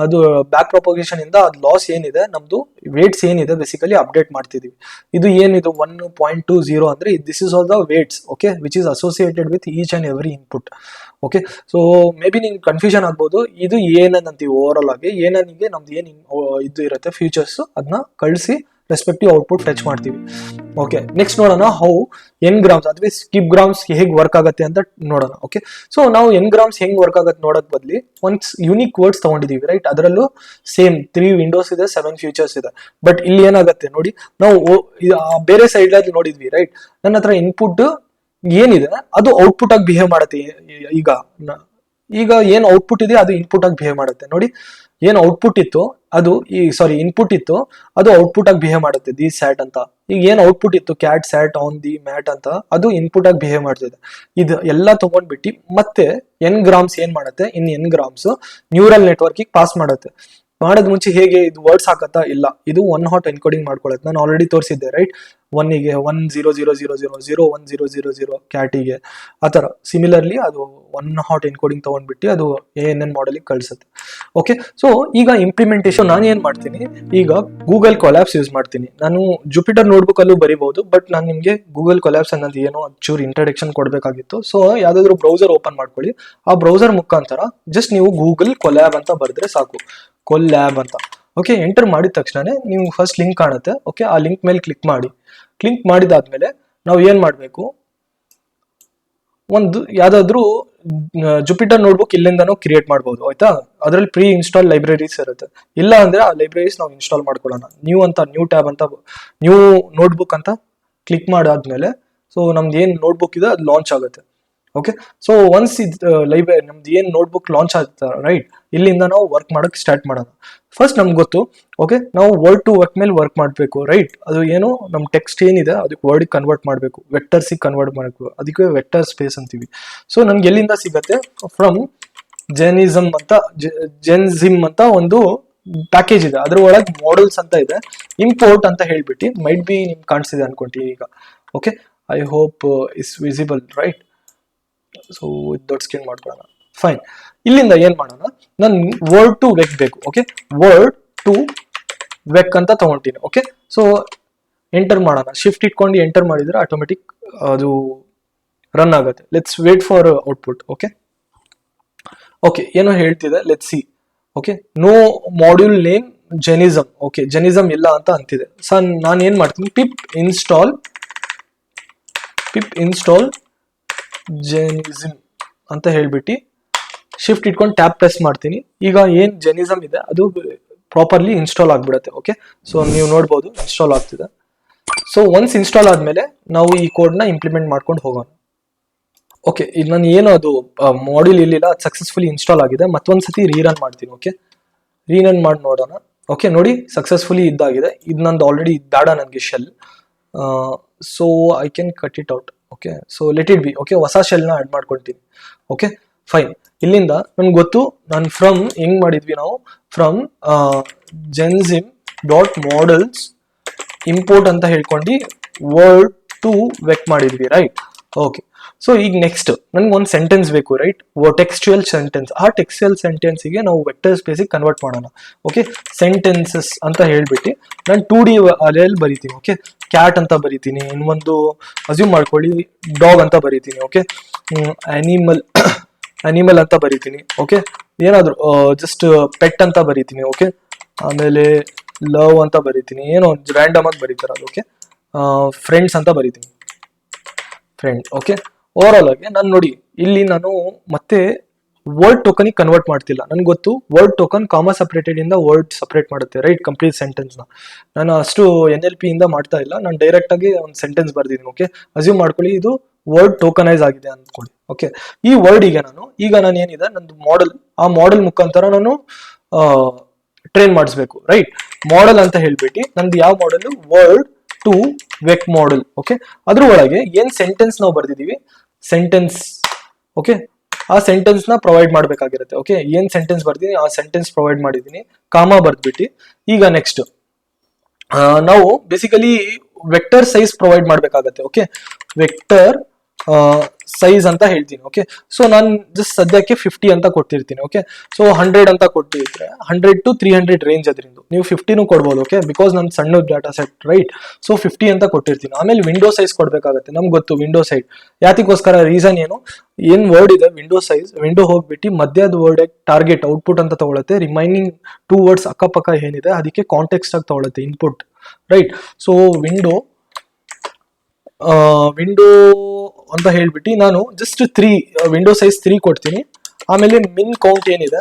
ಅದು ಬ್ಯಾಕ್ ಪ್ರಾಪಗೇಷನ್ ಇಂದ ಅದು ಲಾಸ್ ಏನಿದೆ, ನಮ್ದು ವೇಟ್ಸ್ ಏನಿದೆ ಬೇಸಿಕಲಿ ಅಪ್ಡೇಟ್ ಮಾಡ್ತಿದೀವಿ. ಇದು ಏನಿದು 1.20 ಅಂದ್ರೆ this is all the weights. Okay, which is associated with each and every input. Okay, so may be ನಿಮ್ಗೆ ಕನ್ಫ್ಯೂಷನ್ ಆಗ್ಬೋದು. ಇದು ಏನನ್ ಅಂತೀವಿ ಓವರ್ ಆಲ್ ಆಗಿ, ಏನನಿಗೆ ನಮ್ದು ಏನ್ ಇದು ಇರುತ್ತೆ ಫೀಚರ್ಸ್, ಅದನ್ನ ಕಳಿಸಿ ರೆಸ್ಪೆಕ್ಟಿವ್ ಔಟ್ಪುಟ್ ಟಚ್ ಮಾಡ್ತೀವಿ. ಓಕೆ, ನೆಕ್ಸ್ಟ್ ನೋಡೋಣ ಹೌ ಎನ್ ಗ್ರಾಮ್ಸ್ ಅಥವಾ ಸ್ಕಿಪ್ ಗ್ರಾಮ್ಸ್ ಹೇಗೆ ವರ್ಕ್ ಆಗುತ್ತೆ ಅಂತ ನೋಡೋಣ. ಓಕೆ, ಸೊ ನಾವು ಎನ್ ಗ್ರಾಮ್ಸ್ ಹೆಂಗ್ ವರ್ಕ್ ಆಗತ್ತೆ ನೋಡಕ್ ಬದ್ಲಿ ಒಂದ್ ಯೂನಿಕ್ ವರ್ಡ್ಸ್ ತಗೊಂಡಿದೀವಿ ರೈಟ್. ಅದರಲ್ಲೂ ಸೇಮ್ 3 ವಿಂಡೋಸ್ ಇದೆ, 7 ಫ್ಯೂಚರ್ಸ್ ಇದೆ. ಬಟ್ ಇಲ್ಲಿ ಏನಾಗುತ್ತೆ ನೋಡಿ, ನಾವು ಬೇರೆ ಸೈಡ್ ಅಲ್ಲಿ ನೋಡಿದ್ವಿ ರೈಟ್. ನನ್ನ ಹತ್ರ ಇನ್ಪುಟ್ ಏನಿದೆ ಅದು ಔಟ್ಪುಟ್ ಆಗಿ ಬಿಹೇವ್ ಮಾಡುತ್ತೆ. ಈಗ ಏನ್ ಔಟ್ಪುಟ್ ಇದೆ ಅದು ಇನ್ಪುಟ್ ಆಗಿ ಬಿಹೇವ್ ಮಾಡುತ್ತೆ ನೋಡಿ. ಏನ್ ಔಟ್ಪುಟ್ ಇತ್ತು ಅದು ಇನ್ಪುಟ್ ಇತ್ತು ಅದು ಔಟ್ಪುಟ್ ಆಗಿ ಬಿಹೇವ್ ಮಾಡುತ್ತೆ ದಿ ಸ್ಯಾಟ್ ಅಂತ. ಈಗ ಏನ್ ಔಟ್ಪುಟ್ ಇತ್ತು cat sat on the mat ಅಂತ, ಅದು ಇನ್ಪುಟ್ ಆಗಿ ಬಿಹೇವ್ ಮಾಡ್ತಿದೆ. ಇದು ಎಲ್ಲ ತಗೊಂಡ್ಬಿಟ್ಟು ಮತ್ತೆ ಎನ್ ಗ್ರಾಮ್ಸ್ ಏನ್ ಮಾಡುತ್ತೆ, N grams neural network pass ಮಾಡುತ್ತೆ. ಮಾಡೋದ್ ಮುಂಚೆ ಹೇಗೆ ಇದು ವರ್ಡ್ಸ್ ಹಾಕತ್ತಾ ಇಲ್ಲ, ಇದು ಒನ್ ಹಾಟ್ ಎನ್ಕೋಡಿಂಗ್ ಮಾಡ್ಕೊಳತ್ತೆ. ನಾನು ಆಲ್ರೆಡಿ ತೋರಿಸಿದ್ದೆ ರೈಟ್. 1ಗೆ 1 0 0 0 0 0 1 0 0 0 ಕ್ಯಾಟಿಗೆ ಆ ತರ ಸಿಮಿಲರ್ಲಿ ಅದು ಒನ್ ಹಾಟ್ ಎನ್ಕೋಡಿಂಗ್ ತಗೊಂಡ್ಬಿಟ್ಟು ಅದು ANN ಮಾಡೆಲಿಗೆ ಕಳ್ಸುತ್ತೆ. ಓಕೆ, ಸೊ ಈಗ ಇಂಪ್ಲಿಮೆಂಟೇಶನ್ ನಾನು ಏನ್ ಮಾಡ್ತೀನಿ, ಈಗ ಗೂಗಲ್ ಕೊಲ್ಯಾಬ್ಸ್ ಯೂಸ್ ಮಾಡ್ತೀನಿ. ನಾನು ಜುಪಿಟರ್ ನೋಟ್ಬುಕ್ ಅಲ್ಲೂ ಬರೀಬಹುದು, ಬಟ್ ನಾನು ನಿಮ್ಗೆ ಗೂಗಲ್ ಕೊಲ್ಯಾಬ್ಸ್ ಅನ್ನೋದು ಏನೋ ಚೂರು ಇಂಟ್ರಡಕ್ಷನ್ ಕೊಡ್ಬೇಕಾಗಿತ್ತು. ಸೊ ಯಾವ್ದಾದ್ರು ಬ್ರೌಸರ್ ಓಪನ್ ಮಾಡ್ಕೊಳ್ಳಿ. ಆ ಬ್ರೌಸರ್ ಮುಖಾಂತರ ಜಸ್ಟ್ ನೀವು ಗೂಗಲ್ ಕೊಲ್ಯಾಬ್ ಅಂತ ಬರೆದ್ರೆ ಸಾಕು, ಕೊಲ್ಯಾಬ್ ಅಂತ. ಓಕೆ, ಎಂಟರ್ ಮಾಡಿದ ತಕ್ಷಣ ನೀವು ಫಸ್ಟ್ ಲಿಂಕ್ ಕಾಣುತ್ತೆ. ಓಕೆ, ಆ ಲಿಂಕ್ ಮೇಲೆ ಕ್ಲಿಕ್ ಮಾಡಿ. ಕ್ಲಿಕ್ ಮಾಡಿದಾದ್ಮೇಲೆ ನಾವು ಏನ್ ಮಾಡ್ಬೇಕು, ಒಂದು ಯಾವ್ದಾದ್ರು ಜುಪಿಟರ್ ನೋಟ್ಬುಕ್ ಇಲ್ಲಿಂದನೂ ಕ್ರಿಯೇಟ್ ಮಾಡ್ಬೋದು ಆಯ್ತಾ. ಅದ್ರಲ್ಲಿ ಪ್ರೀ ಇನ್ಸ್ಟಾಲ್ ಲೈಬ್ರರೀಸ್ ಇರುತ್ತೆ. ಇಲ್ಲ ಅಂದ್ರೆ ಆ ಲೈಬ್ರರೀಸ್ ನಾವು ಇನ್ಸ್ಟಾಲ್ ಮಾಡ್ಕೊಳ್ಳೋಣ. ನ್ಯೂ ಟ್ಯಾಬ್ ಅಂತ ನ್ಯೂ ನೋಟ್ಬುಕ್ ಅಂತ ಕ್ಲಿಕ್ ಮಾಡಾದ್ಮೇಲೆ ಸೊ ನಮ್ದು ಏನ್ ನೋಟ್ಬುಕ್ ಇದೆ ಅದು ಲಾಂಚ್ ಆಗುತ್ತೆ. ಓಕೆ, ಸೊ ಒನ್ಸ್ ಲೈಬ್ರರಿ ನಮ್ದು ಏನ್ ನೋಟ್ಬುಕ್ ಲಾಂಚ್ ಆಗುತ್ತೆ ರೈಟ್, ಇಲ್ಲಿಂದ ನಾವು ವರ್ಕ್ ಮಾಡಕ್ ಸ್ಟಾರ್ಟ್ ಮಾಡೋಣ. ಫಸ್ಟ್ ನಮ್ಗೆ ಗೊತ್ತು ಓಕೆ, ನಾವು ವರ್ಡ್ ಟು ವರ್ಕ್ ಮೇಲೆ ವರ್ಕ್ ಮಾಡಬೇಕು ರೈಟ್. ಅದು ಏನು ನಮ್ ಟೆಕ್ಸ್ಟ್ ಏನಿದೆ ಅದಕ್ಕೆ ವರ್ಡ್ ಕನ್ವರ್ಟ್ ಮಾಡಬೇಕು, ವೆಕ್ಟರ್ಸಿಗೆ ಕನ್ವರ್ಟ್ ಮಾಡಬೇಕು, ಅದಕ್ಕೆ ವೆಕ್ಟರ್ ಸ್ಪೇಸ್ ಅಂತೀವಿ. ಸೊ ನನ್ಗೆ ಎಲ್ಲಿಂದ ಸಿಗತ್ತೆ, ಫ್ರಮ್ ಜೆನಿಸಮ್ ಅಂತ ಒಂದು ಪ್ಯಾಕೇಜ್ ಇದೆ, ಅದ್ರ ಒಳಗೆ ಮಾಡಲ್ಸ್ ಅಂತ ಇದೆ, ಇಂಪೋರ್ಟ್ ಅಂತ ಹೇಳ್ಬಿಟ್ಟು ಮೈಟ್ ಬಿ ನಿಮ್ಗೆ ಕಾಣಿಸಿದೆ ಅನ್ಕೊಂತೀನಿ ಈಗ. Okay, I hope is visible right. So ದೊಡ್ಡ ಸ್ಕ್ರೀನ್ ಮಾಡ್ಕೊಳ್ಳೋಣ. ಫೈನ್, ಇಲ್ಲಿಂದ ಏನ್ ಮಾಡೋಣ, ನನ್ ವರ್ಡ್ ಟು ವೆಕ್ ಬೇಕು. ಓಕೆ, ವರ್ಡ್ ಟು ವೆಕ್ ಅಂತ ತಗೊಂತೀನಿ. ಓಕೆ, ಸೊ ಎಂಟರ್ ಮಾಡೋಣ, ಶಿಫ್ಟ್ ಇಟ್ಕೊಂಡು ಎಂಟರ್ ಮಾಡಿದ್ರೆ ಆಟೋಮೆಟಿಕ್ ಅದು ರನ್ ಆಗುತ್ತೆ. Let's wait for output. Okay okay, ಏನೋ ಹೇಳ್ತಿದೆ, let's see. Okay, no module name gensim. Okay, gensim ಇಲ್ಲ ಅಂತ ಅಂತಿದೆ. ಸೊ ನಾನು ಏನ್ ಮಾಡ್ತೀನಿ, ಪಿಪ್ ಇನ್ಸ್ಟಾಲ್ ಜೆನಿಸಮ್ ಅಂತ ಹೇಳ್ಬಿಟ್ಟು ಶಿಫ್ಟ್ ಇಟ್ಕೊಂಡು ಟ್ಯಾಪ್ ಪ್ರೆಸ್ ಮಾಡ್ತೀನಿ. ಈಗ ಏನ್ ಜೆನಿಸಮ್ ಇದೆ ಅದು ಪ್ರಾಪರ್ಲಿ ಇನ್ಸ್ಟಾಲ್ ಆಗ್ಬಿಡುತ್ತೆ. ಓಕೆ, ಸೊ ನೀವು ನೋಡ್ಬೋದು ಇನ್ಸ್ಟಾಲ್ ಆಗ್ತಿದೆ. ಸೊ ಒನ್ಸ್ ಇನ್ಸ್ಟಾಲ್ ಆದ್ಮೇಲೆ ನಾವು ಈ ಕೋಡ್ ನ ಇಂಪ್ಲಿಮೆಂಟ್ ಮಾಡ್ಕೊಂಡು ಹೋಗೋಣ. ಓಕೆ, ಇದು ನಾನು ಏನು ಅದು ಮಾಡ್ಯೂಲ್ ಇಲ್ಲಿಲ್ಲ, ಅದು ಸಕ್ಸಸ್ಫುಲಿ ಇನ್ಸ್ಟಾಲ್ ಆಗಿದೆ. ಮತ್ತೊಂದ್ಸತಿ ರೀರನ್ ಮಾಡ್ತೀನಿ. ಓಕೆ, ರೀರನ್ ಮಾಡಿ ನೋಡೋಣ. ಓಕೆ, ನೋಡಿ ಸಕ್ಸಸ್ಫುಲಿ ಇದ್ದಾಗಿದೆ. ಇದು ನಂದು ಆಲ್ರೆಡಿ ಬೇಡ ನನಗೆ shell, so I can cut it out. Okay, so let it be. Okay, ಹೊಸ ಶೆಲ್ನ ಆಡ್ ಮಾಡ್ಕೊಳ್ತೀನಿ. ಓಕೆ ಫೈನ್, ಇಲ್ಲಿಂದ ನನ್ಗೆ ಗೊತ್ತು, ನಾನು ಫ್ರಮ್ ಹೆಂಗ್ ಮಾಡಿದ್ವಿ ನಾವು, ಫ್ರಮ್ ಜೆನ್ಸಿಮ್ ಡಾಟ್ ಮಾಡಲ್ಸ್ ಇಂಪೋರ್ಟ್ ಅಂತ ಹೇಳ್ಕೊಂಡು ವರ್ಡ್ ಟು ವೆಕ್ ಮಾಡಿದ್ವಿ ರೈಟ್. ಓಕೆ, ಸೊ ಈಗ ನೆಕ್ಸ್ಟ್ ನನ್ಗೆ ಒಂದು ಸೆಂಟೆನ್ಸ್ ಬೇಕು ರೈಟ್, ಟೆಕ್ಸ್ಚುಯಲ್ ಸೆಂಟೆನ್ಸ್. ಆ ಟೆಕ್ಸ್ಚುಯಲ್ ಸೆಂಟೆನ್ಸ್ಗೆ ನಾವು ವೆಕ್ಟರ್ ಸ್ಪೇಸಿಗೆ ಕನ್ವರ್ಟ್ ಮಾಡೋಣ. ಓಕೆ, ಸೆಂಟೆನ್ಸಸ್ ಅಂತ ಹೇಳ್ಬಿಟ್ಟು ನಾನು 2D ಅಲೆಯಲ್ಲಿ ಬರಿತೀನಿ. ಓಕೆ, ಕ್ಯಾಟ್ ಅಂತ ಬರಿತೀನಿ, ಇನ್ನೊಂದು ಅಸ್ಯೂಮ್ ಮಾಡ್ಕೊಳ್ಳಿ ಡಾಗ್ ಅಂತ ಬರಿತೀನಿ. ಓಕೆ, ಅನಿಮಲ್ ಅಂತ ಬರಿತೀನಿ. ಓಕೆ, ಏನಾದ್ರು ಜಸ್ಟ್ ಪೆಟ್ ಅಂತ ಬರಿತೀನಿ. ಓಕೆ, ಆಮೇಲೆ ಲವ್ ಅಂತ ಬರಿತೀನಿ, ಏನೋ ರ್ಯಾಂಡಮ್ ಆಗಿ ಬರೀತಾರೆ. ಓಕೆ, ಫ್ರೆಂಡ್ಸ್ ಅಂತ ಬರಿತೀನಿ, ಫ್ರೆಂಡ್. ಓಕೆ, ಓವರ್ ಆಲ್ ಆಗಿ ನಾನು ನೋಡಿ ಇಲ್ಲಿ ನಾನು ಮತ್ತೆ ವರ್ಡ್ ಟೋಕನ್ ಕನ್ವರ್ಟ್ ಮಾಡ್ತಿಲ್ಲ. ನನ್ಗೆ ಗೊತ್ತು ವರ್ಡ್ ಟೋಕನ್ ಕಾಮಾ ಸಪ್ರೇಟೆಡ್ ಇಂದ ವರ್ಡ್ ಸಪ್ರೇಟ್ ಮಾಡುತ್ತೆ ರೈಟ್, ಕಂಪ್ಲೀಟ್ ಸೆಂಟೆನ್ಸ್ ನ. ನಾನು ಅಷ್ಟು NLP ಇಂದ ಮಾಡ್ತಾ ಇಲ್ಲ, ನಾನು ಡೈರೆಕ್ಟ್ ಆಗಿ ಒಂದು ಸೆಂಟೆನ್ಸ್ ಬರ್ದಿದ್ದೀನಿ. ಓಕೆ, ಅಸ್ಯೂಮ್ ಮಾಡ್ಕೊಳ್ಳಿ ಇದು ವರ್ಡ್ ಟೋಕನೈಸ್ ಆಗಿದೆ ಅಂದ್ಕೊಳ್ಳಿ. ಓಕೆ, ಈ ವರ್ಡಿಗೆ ನಾನು ಏನಿದೆ ನಂದು ಮಾಡೆಲ್, ಆ ಮಾಡೆಲ್ ಮುಖಾಂತರ ನಾನು ಟ್ರೈನ್ ಮಾಡಿಸ್ಬೇಕು ರೈಟ್. ಮಾಡೆಲ್ ಅಂತ ಹೇಳ್ಬಿಟ್ಟು ನಂದು ಯಾವ model, word to vec model. Okay, ಅದ್ರ ಒಳಗೆ ಏನ್ ಸೆಂಟೆನ್ಸ್ ನಾವು ಬರ್ದಿದೀವಿ, ಸೆಂಟೆನ್ಸ್. ಓಕೆ, ಆ ಸೆಂಟೆನ್ಸ್ ನ ಪ್ರೊವೈಡ್ ಮಾಡ್ಬೇಕಾಗಿರುತ್ತೆ. ಓಕೆ, ಏನ್ ಸೆಂಟೆನ್ಸ್ ಬರ್ದೀನಿ ಆ ಸೆಂಟೆನ್ಸ್ ಪ್ರೊವೈಡ್ ಮಾಡಿದೀನಿ, ಕಾಮಾ ಬರ್ದ್ಬಿಟ್ಟು. ಈಗ ನೆಕ್ಸ್ಟ್ ನಾವು ಬೇಸಿಕಲಿ ವೆಕ್ಟರ್ ಸೈಜ್ ಪ್ರೊವೈಡ್ ಮಾಡ್ಬೇಕಾಗತ್ತೆ. ಓಕೆ, ವೆಕ್ಟರ್ ಸೈಜ್ ಅಂತ ಹೇಳ್ತೀನಿ. ಓಕೆ, ಸೊ ನಾನು ಜಸ್ಟ್ ಸದ್ಯಕ್ಕೆ 50 ಅಂತ ಕೊಟ್ಟಿರ್ತೀನಿ. ಓಕೆ, ಸೊ 100 ಅಂತ ಕೊಟ್ಟಿದ್ರೆ 100 to 300 ರೇಂಜ್ ಅದರಿಂದ ನೀವು 50 ಕೊಡ್ಬೋದು. ಓಕೆ, ಬಿಕಾಸ್ ನನ್ನ ಸಣ್ಣ ಡಾಟಾ ಸೆಟ್ ರೈಟ್, ಸೊ 50 ಅಂತ ಕೊಟ್ಟಿರ್ತೀನಿ. ಆಮೇಲೆ ವಿಂಡೋ ಸೈಜ್ ಕೊಡ್ಬೇಕಾಗತ್ತೆ. ನಮ್ಗೆ ಗೊತ್ತು ವಿಂಡೋ ಸೈಜ್ ಯಾತಿಗೋಸ್ಕರ, ರೀಸನ್ ಏನ್ ವರ್ಡ್ ಇದೆ ವಿಂಡೋ ಸೈಜ್, ವಿಂಡೋ ಹೋಗ್ಬಿಟ್ಟು ಮಧ್ಯದ ವರ್ಡ್ ಟಾರ್ಗೆಟ್ ಔಟ್ಪುಟ್ ಅಂತ ತಗೊಳುತ್ತೆ, ರಿಮೈನಿಂಗ್ 2 ವರ್ಡ್ಸ್ ಅಕ್ಕಪಕ್ಕ ಏನಿದೆ ಅದಕ್ಕೆ ಕಾಂಟೆಕ್ಸ್ಟ್ ಆಗಿ ತಗೊಳುತ್ತೆ ಇನ್ಪುಟ್ ರೈಟ್. ಸೊ ವಿಂಡೋ ಅಂತ ಹೇಳ್ಬಿಟ್ಟು ನಾನು ಜಸ್ಟ್ 3 ವಿಂಡೋ ಸೈಜ್ 3 ಕೊಡ್ತೀನಿ. ಆಮೇಲೆ ಮಿನ್ ಕೌಂಟ್ ಏನಿದೆ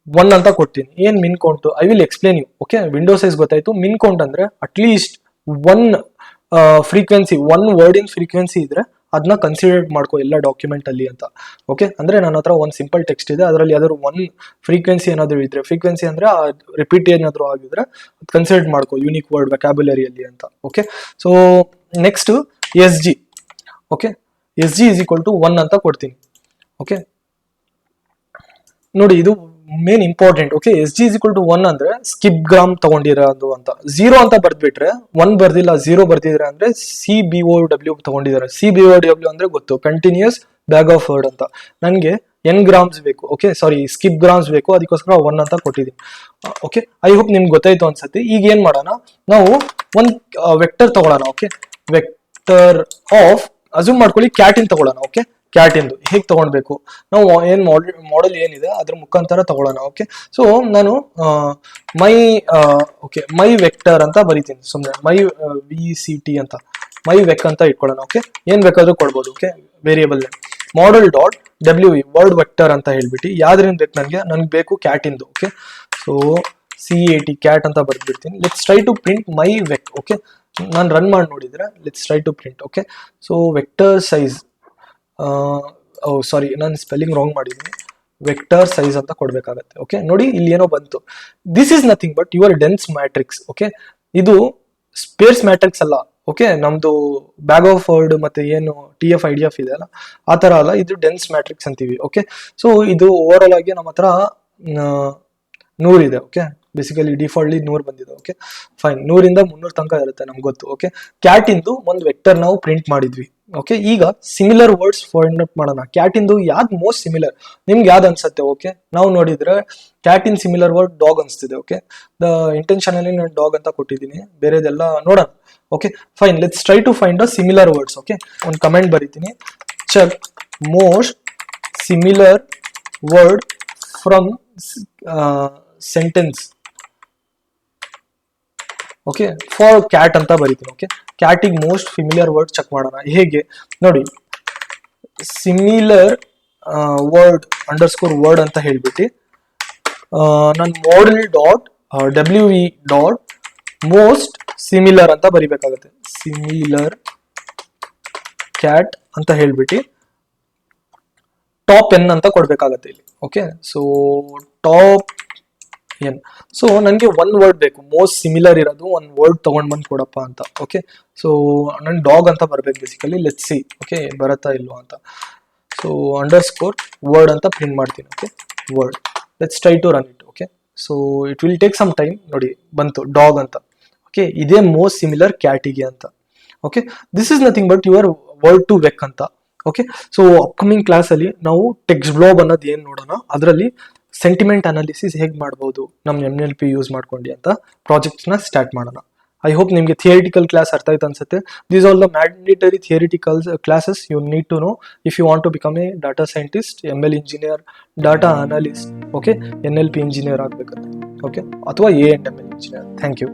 1 ಅಂತ ಕೊಡ್ತೀನಿ. ಏನ್ min count, I will explain you. Okay, window size ಗೊತ್ತಾಯ್ತು. ಮಿನ್ ಕೌಂಟ್ ಅಂದ್ರೆ ಅಟ್ಲೀಸ್ಟ್ 1 ಫ್ರೀಕ್ವೆನ್ಸಿ, 1 ವರ್ಡಿನ ಫ್ರೀಕ್ವೆನ್ಸಿ ಇದ್ರೆ ಅದನ್ನ ಕನ್ಸಿಡರ್ ಮಾಡ್ಕೋ ಎಲ್ಲ ಡಾಕ್ಯುಮೆಂಟ್ ಅಲ್ಲಿ ಅಂತ. ಓಕೆ, ಅಂದ್ರೆ ನನ್ನ ಹತ್ರ ಒಂದು ಸಿಂಪಲ್ ಟೆಕ್ಸ್ಟ್ ಇದೆ, ಅದರಲ್ಲಿ ಯಾವ್ದಾದ್ರು 1 ಫ್ರೀಕ್ವೆನ್ಸಿ ಏನಾದ್ರು ಇದ್ರೆ, ಫ್ರೀಕ್ವೆನ್ಸಿ ಅಂದ್ರೆ ರಿಪೀಟ್ ಏನಾದ್ರು ಆಗಿದ್ರೆ ಕನ್ಸಿಡರ್ ಮಾಡ್ಕೋ ಯೂನಿಕ್ ವರ್ಡ್ ವ್ಯಾಕ್ಯಾಬ್ಯುಲರಿಯಲ್ಲಿ ಅಂತ. Okay, so next SG. Okay, SG is equal to 1 ಅಂತ ಕೊಡ್ತೀನಿ. ಓಕೆ, ನೋಡಿ ಇದು main important. Okay, SG is equal to 1 ಅಂದ್ರೆ ಸ್ಕಿಪ್ ಗ್ರಾಮ್ ತಗೊಂಡಿರೋದು ಅಂತ. 0 ಅಂತ ಬರ್ದ್ಬಿಟ್ರೆ 1 ಬರ್ದಿಲ್ಲ 0 ಬರ್ದಿದ್ರೆ ಅಂದ್ರೆ CBOW ತಗೊಂಡಿದ್ದಾರೆ. CBOW ಅಂದ್ರೆ ಗೊತ್ತು, ಕಂಟಿನ್ಯೂಸ್ ಬ್ಯಾಗ್ ಆಫ್ ವರ್ಡ್ ಅಂತ. ನನಗೆ N ಗ್ರಾಮ್ಸ್ ಬೇಕು. ಓಕೆ, ಸಾರಿ ಸ್ಕಿಪ್ ಗ್ರಾಮ್ಸ್ ಬೇಕು, ಅದಕ್ಕೋಸ್ಕರ 1 ಅಂತ ಕೊಟ್ಟಿದ್ದೀನಿ. ಓಕೆ, ಐ ಹೋಪ್ ನಿಮ್ಗೆ ಗೊತ್ತಾಯ್ತು ಅನ್ಸತ್ತೆ. ಈಗ ಏನ್ ಮಾಡೋಣ, ನಾವು ಒಂದು ವೆಕ್ಟರ್ ತಗೊಳ್ಳೋಣ. ಓಕೆ, ವೆಕ್ಟರ್ ಆಫ್ ಅಸ್ಯೂಮ್ ಮಾಡ್ಕೊಳ್ಳಿ ಕ್ಯಾಟ್ ಇನ್ ತಗೊಳ್ಳೋಣ. ಓಕೆ, ಕ್ಯಾಟ್ ಇಂದು ಹೇಗೆ ತಗೊಳ್ಬೇಕು, ನಾವು ಏನ್ ಮಾಡೆಲ್ ಏನಿದೆ ಅದ್ರ ಮುಖಾಂತರ ತಗೊಳ್ಳೋಣ. ಓಕೆ, ಸೊ ನಾನು ಮೈ ವೆಕ್ಟರ್ ಅಂತ ಬರೀತೀನಿ ಸುಮ್ಮನೆ, ಮೈ VCT ಅಂತ, ಮೈ ವೆಕ್ ಅಂತ ಇಟ್ಕೊಳ್ಳೋಣ. ಓಕೆ, ಏನ್ ಬೇಕಾದ್ರೂ ಕೊಡ್ಬೋದು. Okay, variable model dot WE word vector ಅಂತ ಹೇಳ್ಬಿಟ್ಟು ಯಾವ್ದ್ರಿಂದ ಬೇಕು ನನ್ಗೆ ಬೇಕು ಕ್ಯಾಟ್ ಇಂದು. ಓಕೆ, ಸೊ CAT ಕ್ಯಾಟ್ ಅಂತ ಬರ್ದ್ಬಿಡ್ತೀನಿ. Let's try to print my vec. Okay, ನಾನು ರನ್ ಮಾಡಿ ನೋಡಿದ್ರೆ let's try to print. Okay, so vector size, sorry ನಾನು ಸ್ಪೆಲ್ಲಿಂಗ್ ರಾಂಗ್ ಮಾಡಿದ್ದೀನಿ, ವೆಕ್ಟರ್ ಸೈಜ್ ಅಂತ ಕೊಡ್ಬೇಕಾಗತ್ತೆ. ಓಕೆ, ನೋಡಿ ಇಲ್ಲಿ ಏನೋ ಬಂತು, this is nothing but your dense matrix. Okay, ಇದು ಸ್ಪೇರ್ಸ್ ಮ್ಯಾಟ್ರಿಕ್ಸ್ ಅಲ್ಲ. ಓಕೆ, ನಮ್ದು ಬ್ಯಾಗ್ ಆಫ್ ವರ್ಡ್ ಮತ್ತೆ ಏನು TF IDF ಇದೆ ಅಲ್ಲ, ಆ ತರ ಅಲ್ಲ, ಇದು ಡೆನ್ಸ್ ಮ್ಯಾಟ್ರಿಕ್ಸ್ ಅಂತೀವಿ. ಓಕೆ, ಸೊ ಇದು ಓವರ್ ಆಲ್ ಆಗಿ ನಮ್ಮ ಹತ್ರ 100 ಇದೆ. ಓಕೆ, ಬೇಸಿಕಲಿ ಡಿಫಾಲ್ಟ್ಲಿ 100 ಬಂದಿದೆ. ಓಕೆ ಫೈನ್, 100 ಇಂದ 300 ತನಕ ಇರುತ್ತೆ ನಮ್ಗೆ ಗೊತ್ತು. ಓಕೆ, ಕ್ಯಾಟ್ ಇಂದು ಒಂದು ವೆಕ್ಟರ್ ನಾವು ಪ್ರಿಂಟ್ ಮಾಡಿದ್ವಿ. ಓಕೆ, ಈಗ ಸಿಮಿಲರ್ ವರ್ಡ್ಸ್ ಫೈಂಡ್ ಔಟ್ ಮಾಡೋಣ. ಕ್ಯಾಟ್ ಇಂದು ಯಾವ್ದು ಮೋಸ್ಟ್ ಸಿಮಿಲರ್, ನಿಮ್ಗೆ ಯಾವ್ದು ಅನ್ಸುತ್ತೆ? ಓಕೆ, ನಾವು ನೋಡಿದ್ರೆ cat in similar word dog ಅನ್ಸ್ತಿದೆ. ಓಕೆ, ದ ಇಂಟೆನ್ಷನ್ ಅಲ್ಲಿ ನಾನು ಡಾಗ್ ಅಂತ ಕೊಟ್ಟಿದ್ದೀನಿ, ಬೇರೆದೆಲ್ಲ ನೋಡೋಣ. Okay fine, let's try to find a similar words. Okay, ಒಂದು ಕಮೆಂಟ್ ಬರೀತೀನಿ, check most similar word from sentence. Okay, for cat ಅಂತ ಬರೀತೀನಿ. ಓಕೆ, ಕ್ಯಾಟಿಗೆ ಮೋಸ್ಟ್ ಫಿಮಿಲಿಯರ್ ವರ್ಡ್ ಚೆಕ್ ಮಾಡೋಣ. ಹೇಗೆ ನೋಡಿ, ಸಿಮಿಲರ್ ವರ್ಡ್ ಅಂಡರ್ಸ್ಕೋರ್ ವರ್ಡ್ ಅಂತ ಹೇಳ್ಬಿಟ್ಟು ನಾನು model dot WE dot most similar ಅಂತ ಬರಿಬೇಕಾಗತ್ತೆ. ಸಿಮಿಲರ್ ಕ್ಯಾಟ್ ಅಂತ ಹೇಳ್ಬಿಟ್ಟು ಟಾಪ್ ಎನ್ ಅಂತ ಕೊಡ್ಬೇಕಾಗತ್ತೆ ಇಲ್ಲಿ. Okay, so top N. So ನನಗೆ ಒನ್ ವರ್ಡ್ ಬೇಕು, ಮೋಸ್ಟ್ ಸಿಮಿಲರ್ ಇರೋದು ಒಂದು ವರ್ಡ್ ತಗೊಂಡ್ ಬಂದು ಕೊಡಪ್ಪ ಅಂತ. ಓಕೆ, ಸೊ ನನ್ ಡಾಗ್ ಅಂತ ಬರ್ಬೇಕು ಬೇಸಿಕಲಿ. ಲೆಟ್ಸ್ ಸಿ ಓಕೆ ಬರತ್ತಾ ಇಲ್ವಾ ಅಂತ. ಸೊ ಅಂಡರ್ಸ್ಕೋರ್ ವರ್ಡ್ ಅಂತ ಪ್ರಿಂಟ್ ಮಾಡ್ತೀನಿ. Okay, word, let's try to run it. Okay, so it will take some time. ನೋಡಿ ಬಂತು ಡಾಗ್ ಅಂತ. ಓಕೆ, ಇದೇ ಮೋಸ್ಟ್ ಸಿಮಿಲರ್ ಕ್ಯಾಟಿಗೆ ಅಂತ. Okay, this is nothing but your word to vec ಅಂತ. ಓಕೆ, ಸೊ ಅಪ್ಕಮಿಂಗ್ ಕ್ಲಾಸ್ ಅಲ್ಲಿ ನಾವು ಟೆಕ್ಸ್ಟ್ ಬ್ಲಾಗ್ ಅನ್ನೋದು ಏನ್ ನೋಡೋಣ, ಅದರಲ್ಲಿ ಸೆಂಟಿಮೆಂಟ್ ಅನಾಲಿಸಿಸ್ ಹೇಗೆ ಮಾಡ್ಬೋದು ನಮ್ಮ NLP ಯೂಸ್ ಮಾಡ್ಕೊಂಡು ಅಂತ ಪ್ರಾಜೆಕ್ಟ್ಸ್ನ ಸ್ಟಾರ್ಟ್ ಮಾಡೋಣ. ಐ ಹೋಪ್ ನಿಮಗೆ ಥಿಯರಿಟಿಕಲ್ ಕ್ಲಾಸ್ ಅರ್ಥ ಆಯ್ತು ಅನ್ಸುತ್ತೆ. These all the mandatory theoretical classes you need to know if you want to become a data scientist, ML engineer, data analyst. Okay, NLP engineer ಆಗ್ಬೇಕಂತ. ಓಕೆ, ಅಥವಾ A&ML ಇಂಜಿನಿಯರ್. Thank you.